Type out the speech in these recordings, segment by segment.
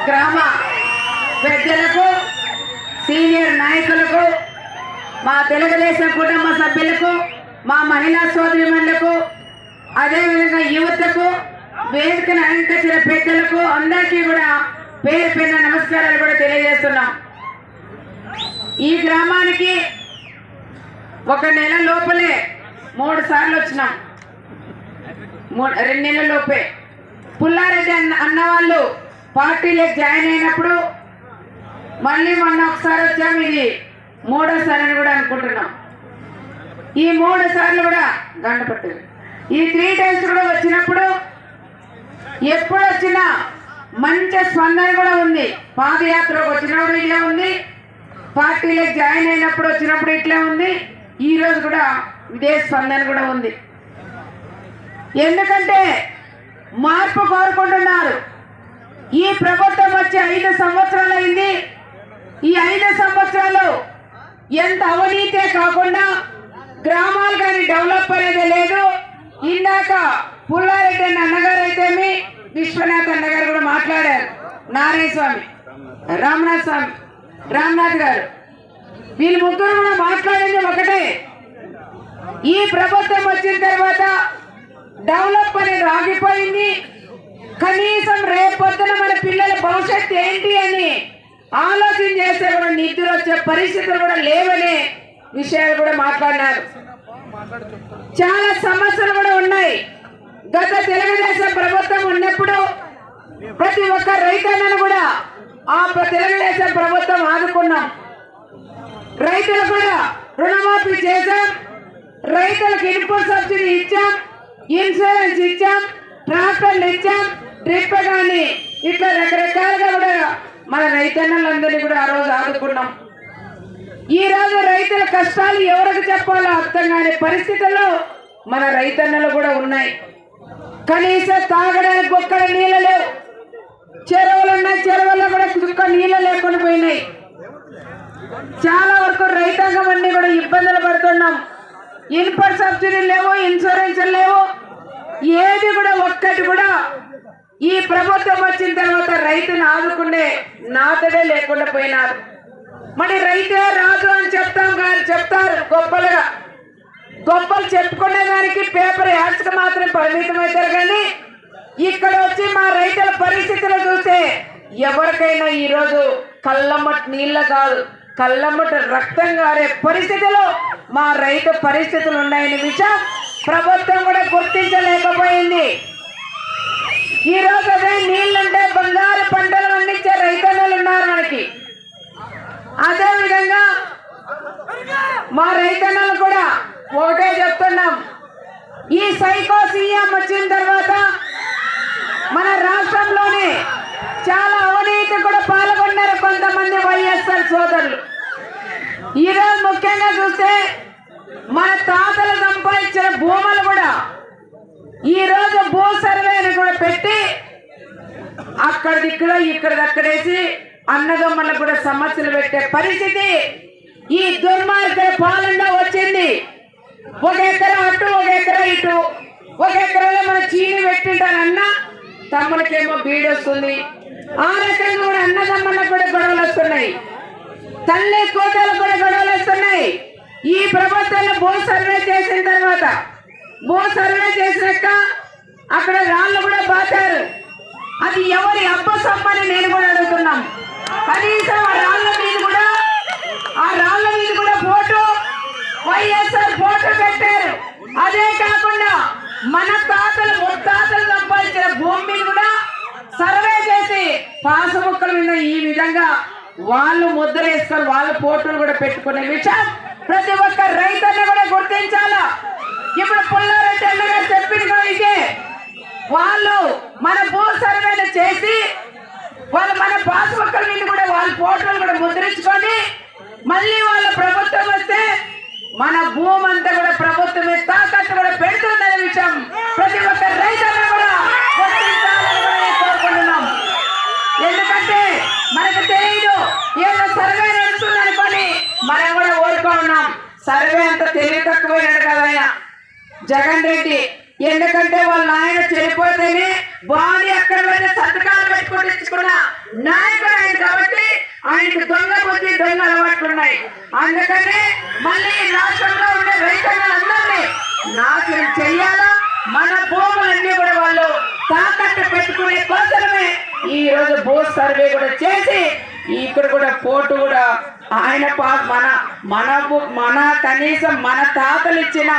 గ్రామ పెద్దలకు, సీనియర్ నాయకులకు, మా తెలుగుదేశం కుటుంబ సభ్యులకు, మా మహిళా సోదరిమణులకు, అదేవిధంగా యువతకు, వేదికను అలంకరించిన పెద్దలకు అందరికీ కూడా పేరు పేరున నమస్కారాలు కూడా తెలియజేస్తున్నాం. ఈ గ్రామానికి ఒక నెల లోపలే 3 సార్లు వచ్చినాం. 2 నెలల లోపే పుల్లారెడ్డి అన్న వాళ్ళు పార్టీలోకి జాయిన్ అయినప్పుడు మళ్ళీ మొన్న ఒకసారి వచ్చాము. ఇది 3వ అని కూడా అనుకుంటున్నాం. ఈ 3 సార్లు కూడా గంటపట్టింది. ఈ 3 times కూడా వచ్చినప్పుడు ఎప్పుడు వచ్చినా మంచి స్పందన కూడా ఉంది. పాదయాత్రకు వచ్చినప్పుడు ఇట్లా ఉంది, పార్టీలోకి జాయిన్ అయినప్పుడు వచ్చినప్పుడు ఇట్లా ఉంది, ఈ రోజు కూడా ఇదే స్పందన కూడా ఉంది. ఎందుకంటే మార్పు కోరుకుంటున్నారు. ఈ ప్రభుత్వం వచ్చి 5 సంవత్సరాలు అయింది. ఈ 5 సంవత్సరాలు ఎంత అవినీతే కాకుండా గ్రామాలు కానీ డెవలప్ అనేది లేదు. ఇందాక పుల్లారెడ్డి అన్నగారు అయితేమి, విశ్వనాథ్ అన్నగారు కూడా మాట్లాడారు. నారాయణ స్వామి, రామ్నాథ్ గారు, వీళ్ళు ముగ్గురు కూడా మాట్లాడింది ఒకటే. ఈ ప్రభుత్వం వచ్చిన తర్వాత డెవలప్ అనేది ఆగిపోయింది. కనీసం రేపొద్దున మన పిల్లల భవిష్యత్తు ఏంటి అని ఆలోచన చేస్తే కూడా నిధులు వచ్చే పరిస్థితులు కూడా లేవనే విషయాలు కూడా మాట్లాడినారు. చాలా సమస్యలు కూడా ఉన్నాయి. గత తెలుగుదేశం ప్రభుత్వం ఉన్నప్పుడు ప్రతి ఒక్క రైతన్నను కూడా ఆ తెలుగుదేశం ప్రభుత్వం ఆదుకున్నాం. రైతులు కూడా రుణమాఫీ చేశాం, రైతులకు ఇన్పుట్ సబ్సిడీ ఇచ్చాం, ఇన్సూరెన్స్ ఇచ్చాం, ట్రాక్టర్లు ఇచ్చాం, డ్రిప్ కానీ ఇట్లా రకరకాలుగా కూడా మన రైతన్నలందరినీ కూడా ఆ రోజు ఆదుకున్నాం. ఈ రోజు రైతుల కష్టాలు ఎవరికి చెప్పాలో అర్థం కాని పరిస్థితుల్లో మన రైతన్నలు కూడా ఉన్నాయి. కనీసం తాగడానికి ఒక్కడ నీళ్ళు లేవు. చెరువులు ఉన్నాయి, చెరువుల్లో కూడా చుక్క నీళ్ళు లేకుండా పోయినాయి. చాలా వరకు రైతాంగం అన్ని కూడా ఇబ్బందులు పడుతున్నాం. ఇన్పుట్ సబ్సిడీ లేవు, ఇన్సూరెన్స్ లేవు, ఏది కూడా ఒక్కటి కూడా ఈ ప్రభుత్వం వచ్చిన తర్వాత రైతును ఆదుకునే నాతడే లేకుండా పోయినారు. మరి రైతే రాజు అని చెప్తారు గొప్పలుగా. గొప్పలు చెప్పుకునే దానికి పేపర్ యాడ్స్కి మాత్రం పరిమితం అవుతారు. కానీ ఇక్కడ వచ్చి మా రైతుల పరిస్థితులు చూస్తే ఎవరికైనా ఈరోజు కళ్ళమ్మట నీళ్ళ కాదు, కళ్ళమ్మట రక్తం గారే పరిస్థితులు మా రైతు పరిస్థితులు ఉన్నాయని విషయం ప్రభుత్వం కూడా గుర్తించలేకపోయింది. ఈ రోజు అదే నీళ్లుంటే బంగారు పంటలు పండించే రైతన్నలు ఉన్నారు మనకి. అదే విధంగా మా రైతన్నలు కూడా ఒకటే చెప్తున్నాం, ఈ సైకో సీఎం వచ్చిన తర్వాత మన రాష్ట్రంలోనే చాలా అవినీతి కూడా పాల్గొన్నారు కొంతమంది వైఎస్ఆర్ సోదరులు. ఈరోజు ముఖ్యంగా చూస్తే మన తాతలు సంపాదించిన భూములు కూడా ఈరోజు భూ సర్వేని కూడా పెట్టి అక్కడిక్కడ ఇక్కడేసి అన్నదమ్ములకు కూడా సమస్యలు పెట్టే పరిస్థితి ఈ దుర్మార్గ పాలన వచ్చింది. 1 ఎకరా అటు, 1 ఎకరా ఇటు, 1 ఎకరాలో మన చీని పెట్టింటారన్నా తమ్ములకేమో బీడు వస్తుంది. ఆ రకంగా కూడా అన్నదమ్ములకు కూడా గొడవలు వస్తున్నాయి, తల్లి కూతులకు కూడా గొడవలు వస్తున్నాయి. ఈ ప్రభుత్వంలో భూ సర్వే చేసిన తర్వాత, భూ సర్వే చేసినాక అక్కడ రాళ్ళు కూడా బాతారు. అది ఎవరి అబ్బసమ్మని నేను కూడా అడుగుతున్నాం. కనీసం ఆ రాళ్ళ మీద కూడా ఫోటో వైఎస్ఆర్ ఫోటో పెట్టారు. అదే కాకుండా మన తాతలు ముత్తాతలు సంపాదించిన భూమిని కూడా సర్వే చేసి పాసుముక్కల మీద ఈ విధంగా వాళ్ళు ముద్ర వేసుకొని వాళ్ళ ఫోటోలు కూడా పెట్టుకునే విషయం ప్రతి ఒక్క రైతుని కూడా గుర్తించాలా. ఇప్పుడు పుల్లారెడ్డి అన్నగారు చెప్పింది ఇదే, వాళ్ళు మన భూ సర్వేలు చేసి వాళ్ళు మన పాసుముక్కల మీద కూడా వాళ్ళ ఫోటోలు కూడా ముద్రించుకొని మళ్ళీ వాళ్ళ ప్రభుత్వం వస్తే మన భూమి అంతా కూడా ప్రభుత్వమే తాకట్టు కూడా పెడుతుందనే విషయం ప్రతి ఒక్క రైతులను కూడా గుర్తించాలని కూడా కోరుకుంటున్నాం. ఎందుకంటే మనకు తెలియదు ఏదో సర్వే నడుస్తుంది అనుకొని మనం కూడా ఓడుకున్నాం. సర్వే అంత తెలివి తక్కువైనాడు కదా ఆయన జగన్ రెడ్డి. ఎందుకంటే వాళ్ళ ఆయన చనిపోతేనే బాడీ అక్కడ వెళ్ళి సంతకాలు పెట్టుకుని తెచ్చుకున్న నాయకుడు ఆయన కాబట్టి ఆయనకు దొంగ బుద్ధి దొంగ అలవాట్లు ఉన్నాయి. అందుకని మళ్ళీ రాష్ట్రంలో ఉండే రైతులందరినీ నాశనం చెయ్యాలా, మన భూములన్నీ కూడా వాళ్ళు తాకట్టు పెట్టుకునే కోసమే ఈ రోజు భూ సర్వే కూడా చేసి ఇక్కడ కూడా పోటు కూడా ఆయన మన కనీసం మన తాతలు ఇచ్చిన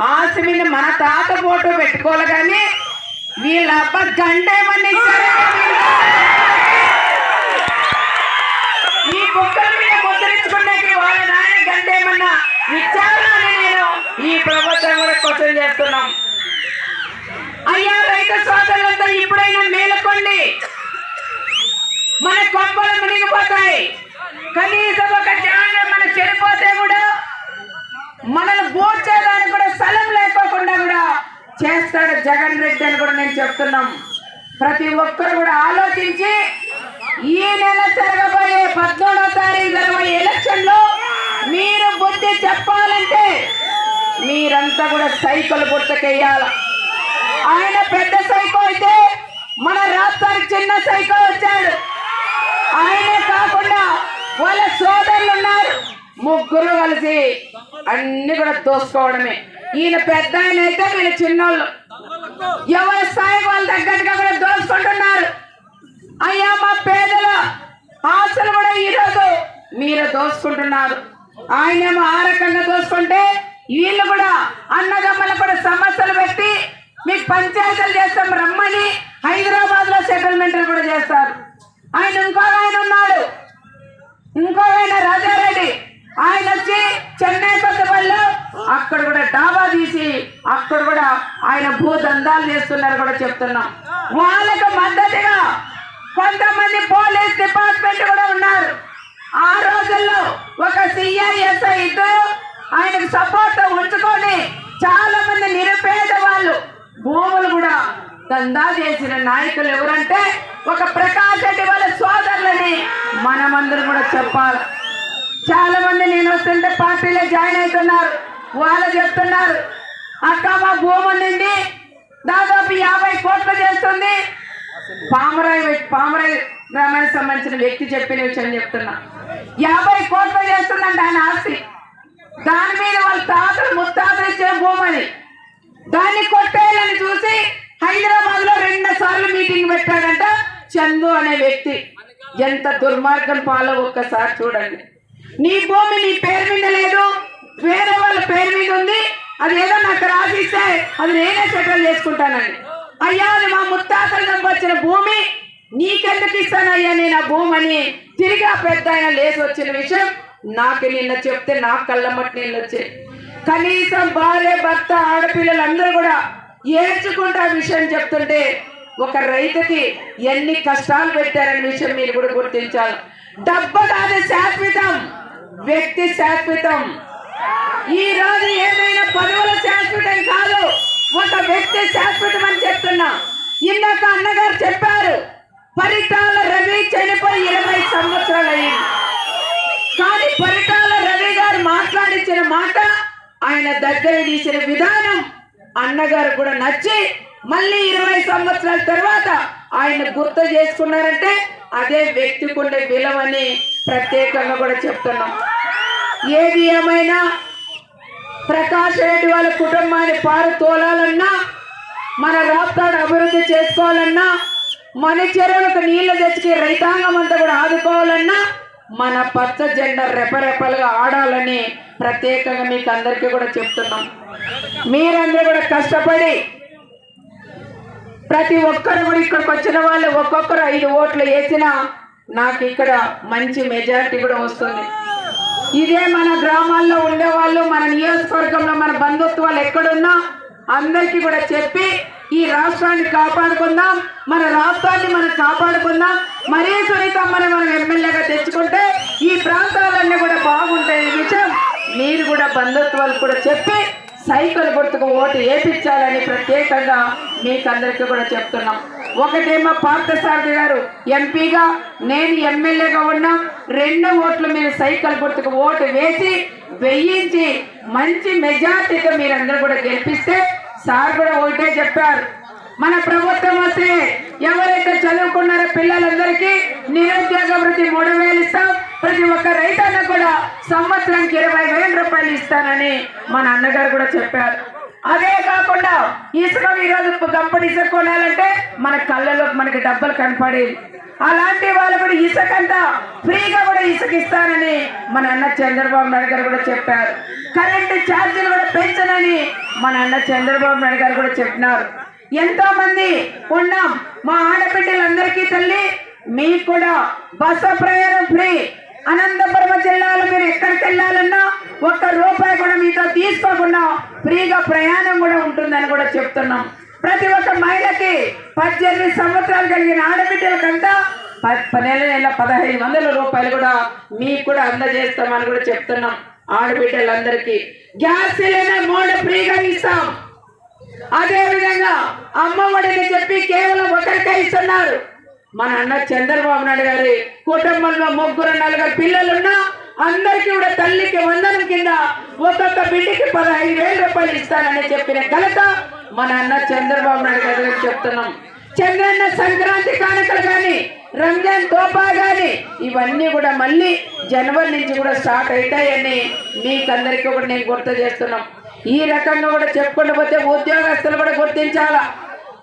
ఆస్తి మీద మన తాత పోటు పెట్టుకోవాలి. కానీ వీళ్ళ అబ్బ గంటేమని ఈ బుక్కల మీద ముద్రించుకునే వాళ్ళ నాయన గంటేమన్నా ఇచ్చారని నేను ఈ ప్రభుత్వం కూడా క్వశ్చన్ చేస్తున్నాం. అయ్యా రైతు సోదరులంతా ఇప్పుడైనా మేలుకోండి, మన కొంపలు మునిగిపోతాయి. కనీసం ఒక జాగా మనం చనిపోతే కూడా మనల్ని బోర్చేయడానికి కూడా స్థలం లేకోకుండా కూడా చేస్తాడు జగన్ రెడ్డి అని కూడా నేను చెప్తున్నాం. ప్రతి ఒక్కరు కూడా ఆలోచించి ఈ నెల జరగబోయే 14వ తారీఖు జరగబోయే ఎలక్షన్ లో మీరు బుద్ధి చెప్పాలంటే మీరంతా కూడా సైకిల్ గుర్తుకెయ్యాలి. ఆయన పెద్ద సైకో అయితే మన రాష్ట్రానికి చిన్న సైకో వచ్చాడు. ఆయనే కాకుండా వాళ్ళ సోదరులు ఉన్నారు, ముగ్గురు కలిసి అన్ని కూడా దోసుకోవడమే. ఈయన పెద్ద ఆయన అయితే వీళ్ళు చిన్నోళ్ళు, ఎవరి స్థాయి వాళ్ళ తగ్గట్టుగా కూడా దోసుకుంటున్నారు. అయ్యా మా పేదల ఆశలు కూడా ఈరోజు మీరు దోసుకుంటున్నారు. ఆయనేమో ఆ రకంగా దోసుకుంటే వీళ్ళు కూడా అన్నదమ్మలు కూడా సమస్యలు పెట్టి మీకు పంచాయతీలు చేస్తాం రమ్మని హైదరాబాద్ లో సెటిల్మెంట్లు కూడా చేస్తారు. ఆయన ఇంకో ఆయన ఉన్నాడు, ఇంకో ఆయన రాజారెడ్డి, ఆయన వచ్చి చెన్నై కొత్తపల్లిలో అక్కడ కూడా డాబా తీసి అక్కడ కూడా ఆయన భూదందాలు చేస్తున్నారు కూడా చెప్తున్నాం. వాళ్ళకు మద్దతుగా కొంతమంది పోలీస్ డిపార్ట్మెంట్ కూడా ఉన్నారు. ఆ రోజుల్లో ఒక సిఐఎస్ఐ ఇద్దరు ఆయనకు సపోర్ట్ ఉంచుకొని చాలా మంది నిరుపేద వాళ్ళు భూములు కూడా దందా చేసిన నాయకులు ఎవరంటే ఒక ప్రకాష్ రెడ్డి వాళ్ళ సోదరులని మనమందరం కూడా చెప్పాలి. చాలా మంది నేను వస్తుంటే పార్టీలో జాయిన్ అవుతున్నారు, వాళ్ళు చెప్తున్నారు అక్క మా భూమి నుండి దాదాపు 50 కోట్లు చేస్తుంది. పామరాయి గ్రామానికి సంబంధించిన వ్యక్తి చెప్పిన విషయం చెప్తున్నా. 50 కోట్లు చేస్తుందంట ఆయన ఆస్తి. దాని మీద వాళ్ళ తాతలు ముత్తాతలు ఇచ్చిన భూమని దాన్ని కొట్టేయాలని చూసి హైదరాబాద్ లో 2 సార్లు మీటింగ్ పెట్టాడంట చందు అనే వ్యక్తి. ఎంత దుర్మార్గం పాలో ఒక్కసారి చూడండి. నీ భూమి నీ పేరు మీద లేదు, వేరే వాళ్ళ పేరు మీద ఉంది, అది ఏదో నాకు రాసిస్తే అది నేనే సెటిల్ చేసుకుంటానని. అయ్యా అది మా ముత్తాతలు వచ్చిన భూమి, నీకెందుకు ఇస్తానయ్యా నేను ఆ భూమని తిరిగి ఆ పెద్ద ఆయన లేచి వచ్చిన విషయం నాకు నిన్న చెప్తే నాకు కళ్ళమ్మటి నీళ్ళు వచ్చాయి. కనీసం భార్య భర్త ఆడపిల్లలందరూ కూడా ఏడ్చుకుంటూ ఆ విషయం చెప్తుంటే ఒక రైతుకి ఎన్ని కష్టాలు పెట్టారనే విషయం మీరు కూడా గుర్తించాలి. డబ్బు కాదు శాశ్వతం, వ్యక్తి శాశ్వతం. ఈ రోజు ఏదైనా పదవుల శాశ్వతం కాదు, ఒక వ్యక్తి శాశ్వతం అని చెప్తున్నా. ఇందాక అన్నగారు చెప్పారు పరిటాల రవి చనిపోయి 20 సంవత్సరాలు అయింది. కానీ పరిటాల రవి గారు మాట్లాడించిన మాట, ఆయన దగ్గర తీసిన విధానం అన్నగారు కూడా నచ్చి మళ్ళీ 20 సంవత్సరాల తర్వాత ఆయన గుర్తు చేసుకున్నారంటే అదే వ్యక్తికి ఉండే విలువని ప్రత్యేకంగా కూడా చెప్తున్నాం. ఏది ఏమైనా ప్రకాష్ రెడ్డి వాళ్ళ కుటుంబాన్ని పారు తోలాలన్నా, మన రాష్ట్రాన్ని అభివృద్ధి చేసుకోవాలన్నా, మన చెరువులకు నీళ్లు తెచ్చి రైతాంగం అంతా కూడా ఆదుకోవాలన్నా మన పచ్చ జెండా రెపరెపలుగా ఆడాలని ప్రత్యేకంగా మీకు అందరికీ కూడా చెప్తున్నాం. మీరందరూ కూడా కష్టపడి ప్రతి ఒక్కరు కూడా ఇక్కడికి వచ్చిన వాళ్ళు ఒక్కొక్కరు 5 ఓట్లు వేసినా నాకు ఇక్కడ మంచి మెజారిటీ కూడా వస్తుంది. ఇదే మన గ్రామాల్లో ఉండేవాళ్ళు, మన నియోజకవర్గంలో మన బంధుత్వాలు ఎక్కడున్నా అందరికీ కూడా చెప్పి ఈ రాష్ట్రాన్ని కాపాడుకుందాం, మన రాష్ట్రాన్ని మనం కాపాడుకుందాం. మరీ సునీతమ్మని మనం ఎమ్మెల్యేగా తెచ్చుకుంటే ఈ ప్రాంతాలన్నీ కూడా బాగుంటాయి. ఈ విషయం మీరు కూడా బంధుత్వాలు కూడా చెప్పి సైకిల్ గుర్తుకు ఓటు వేయించాలని ప్రత్యేకంగా మీకు అందరికీ కూడా చెప్తున్నాం. ఒకటేమో పార్థసారథి గారు ఎంపీగా, నేను ఎమ్మెల్యేగా ఉన్నాం. 2 ఓట్లు మీరు సైకిల్ గుర్తుకు ఓటు వేసి వేయించి మంచి మెజార్టీగా మీరందరూ కూడా గెలిపిస్తే సార్ కూడా ఒకటే చెప్పారు, మన ప్రభుత్వం వస్తే ఎవరైతే చదువుకున్నారో పిల్లలందరికీ నిరుద్యోగ వృత్తి 3,000 ఇస్తాం, ప్రతి ఒక్క రైతన్న కూడా సంవత్సరానికి 20,000 రూపాయలు ఇస్తానని మన అన్నగారు కూడా చెప్పారు. అదే కాకుండా ఇసుక ఈరోజు గంపడి ఇసుక కొనాలంటే మన కళ్ళలో మనకి డబ్బులు కనపడేది. అలాంటి వాళ్ళు కూడా ఇసుకంతా ఫ్రీగా కూడా ఇసుక ఇస్తానని మన అన్న చంద్రబాబు నాయుడు గారు కూడా చెప్పారు. కరెంటు ఛార్జీలు కూడా పెంచనని మన అన్న చంద్రబాబు నాయుడు గారు కూడా చెప్పినారు. ఎంతో మంది ఉన్నాం, మా ఆడబిడ్డలందరికీ తల్లి మీకు కూడా బస్సు ప్రయాణం ఫ్రీ. అనంతపురం జిల్లాలో మీరు ఎక్కడికి వెళ్ళాలన్నా ₹1 కూడా మీతో తీసుకోకుండా ఫ్రీగా ప్రయాణం కూడా ఉంటుందని కూడా చెప్తున్నాం. ప్రతి ఒక్క మహిళకి 18 సంవత్సరాలు కలిగిన ఆడబిడ్డలకంతా నెల 1,500 రూపాయలు కూడా మీకు కూడా అందజేస్తామని కూడా చెప్తున్నాం. ఆడబిడ్డలందరికీ గ్యాస్ సిలిండర్ 3 ఫ్రీగా ఇస్తాం. అదే విధంగా అమ్మఒడిని చెప్పి కేవలం ఒకరికే ఇస్తున్నారు. మన అన్న చంద్రబాబు నాయుడు గారి కుటుంబంలో 3-4 పిల్లలున్నా అందరికీ కూడా తల్లికి వందనం కింద ఒక్కొక్క బిడ్డకి 15,000 రూపాయలు ఇస్తానని చెప్పిన ఘనత మన అన్న చంద్రబాబు నాయుడు గారు చెప్తున్నాం. చంద్రన్న సంక్రాంతి కానుకలు కానీ, రంజాన్ తోపా కానీ ఇవన్నీ కూడా మళ్ళీ జనవరి నుంచి కూడా స్టార్ట్ అవుతాయని మీకందరికీ కూడా నేను గుర్తు చేస్తున్నాం. ఈ రకంగా కూడా చెప్పుకుంటూ పోతే ఉద్యోగస్తులు కూడా గుర్తించాలా.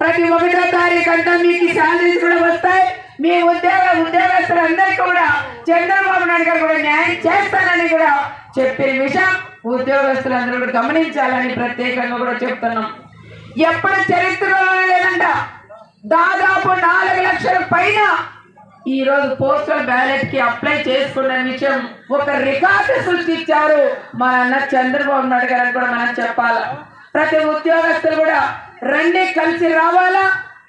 ప్రతి 1వ తారీఖు అంతా మీకు శాలరీస్ కూడా వస్తాయి. మీ ఉద్యోగస్తులందరికీ కూడా చంద్రబాబు నాయుడు గారు కూడా న్యాయం చేస్తానని కూడా చెప్పిన విషయం ఉద్యోగస్తులందరూ కూడా గమనించాలని ప్రత్యేకంగా కూడా చెప్తున్నాం. ఎప్పుడు చరిత్రలో లేదంట, దాదాపు 4 లక్షల పైన ఈ రోజు పోస్టల్ బ్యాలెట్ కి అప్లై చేసుకున్న విషయం ఒక రికార్డు సృష్టించారు మన అన్న చంద్రబాబు నాయుడు గారు కూడా మనం చెప్పాలా. ప్రతి ఉద్యోగస్తులు కూడా రండి, కలిసి రావాలా,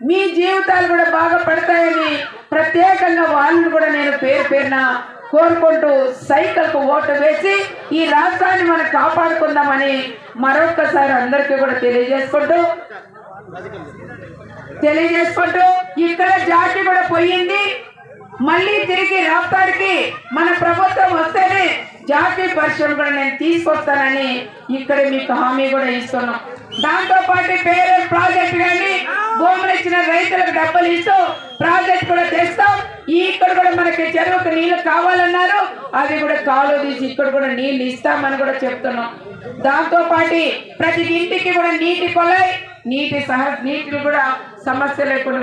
మీ జీవితాలు కూడా బాగా పడతాయని ప్రత్యేకంగా వాళ్ళని కూడా నేను పేరున కోరుకుంటూ సైకిల్కు ఓటు వేసి ఈ రాష్ట్రాన్ని మనం కాపాడుకుందామని మరొకసారి అందరికీ కూడా తెలియజేసుకుంటూ ఇక్కడ జాతి కూడా పోయింది. మళ్ళీ తిరిగి రాష్ట్రానికి మన ప్రభుత్వం వస్తేనే జాతీయ పరిశ్రమ కూడా నేను తీసుకొస్తానని ఇక్కడ మీకు హామీ కూడా ఇస్తున్నాం. దాంతో పాటు పేరు ప్రాజెక్ట్ కానీ భూములు ఇచ్చిన రైతులకు డబ్బులు ఇస్తూ ప్రాజెక్ట్ కూడా తెస్తాం. ఇక్కడ కూడా మనకి చెరువుకు నీళ్లు కావాలన్నారు, అది కూడా కాలు తీసి ఇక్కడ కూడా నీళ్లు ఇస్తామని కూడా చెప్తున్నాం. దాంతో పాటు ప్రతి ఇంటికి కూడా నీటి కొలాయి, నీటి కూడా సమస్య లేకుండా